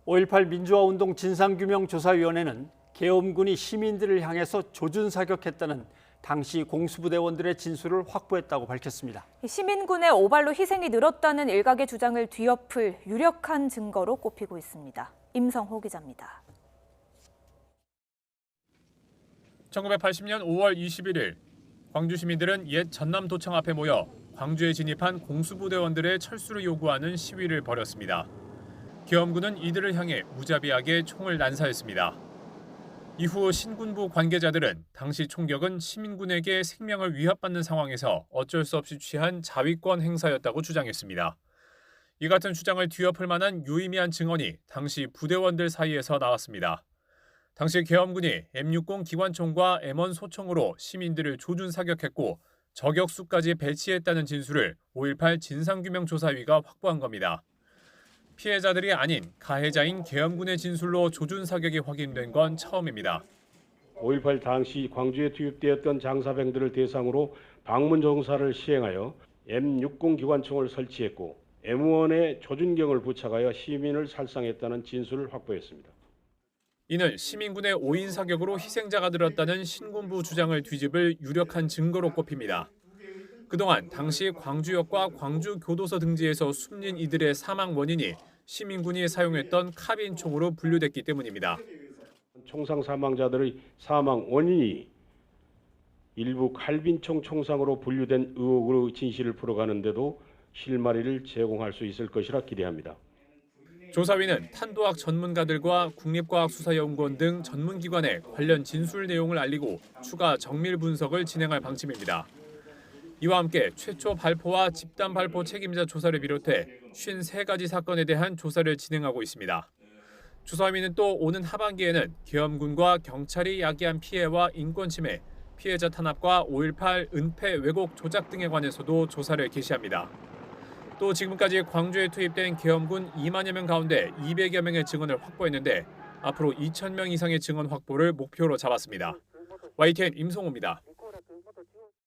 5.18 민주화운동 진상규명조사위원회는 계엄군이 시민들을 향해서 조준사격했다는 당시 공수부대원들의 진술을 확보했다고 밝혔습니다. 시민군의 오발로 희생이 늘었다는 일각의 주장을 뒤엎을 유력한 증거로 꼽히고 있습니다. 임성호 기자입니다. 1980년 5월 21일 광주 시민들은 옛 전남도청 앞에 모여 광주에 진입한 공수부대원들의 철수를 요구하는 시위를 벌였습니다. 계엄군은 이들을 향해 무자비하게 총을 난사했습니다. 이후 신군부 관계자들은 당시 총격은 시민군에게 생명을 위협받는 상황에서 어쩔 수 없이 취한 자위권 행사였다고 주장했습니다. 이 같은 주장을 뒤엎을 만한 유의미한 증언이 당시 부대원들 사이에서 나왔습니다. 당시 계엄군이 M60 기관총과 M1 소총으로 시민들을 조준 사격했고 저격수까지 배치했다는 진술을 5.18 진상규명조사위가 확보한 겁니다. 피해자들이 아닌 가해자인 계엄군의 진술로 조준 사격이 확인된 건 처음입니다. 5.18 당시 광주에 투입되었던 장사병들을 대상으로 방문 정사를 시행하여 M60 기관총을 설치했고 M1에 조준경을 부착하여 시민을 살상했다는 진술을 확보했습니다. 이는 시민군의 5인 사격으로 희생자가 들었다는 신군부 주장을 뒤집을 유력한 증거로 꼽힙니다. 그동안 당시 광주역과 광주교도소 등지에서 숨진 이들의 사망 원인이 시민군이 사용했던 카빈총으로 분류됐기 때문입니다. 총상 사망자들의 사망 원인이 일부 칼빈총 총상으로 분류된 의혹으로 진실을 풀어가는데도 실마리를 제공할 수 있을 것이라 기대합니다. 조사위는 탄도학 전문가들과 국립과학수사연구원 등 전문기관에 관련 진술 내용을 알리고 추가 정밀 분석을 진행할 방침입니다. 이와 함께 최초 발포와 집단 발포 책임자 조사를 비롯해 53가지 사건에 대한 조사를 진행하고 있습니다. 조사위는 또 오는 하반기에는 계엄군과 경찰이 야기한 피해와 인권 침해, 피해자 탄압과 5.18 은폐 왜곡 조작 등에 관해서도 조사를 개시합니다. 또 지금까지 광주에 투입된 계엄군 2만여 명 가운데 200여 명의 증언을 확보했는데 앞으로 2,000명 이상의 증언 확보를 목표로 잡았습니다. YTN 임성호입니다.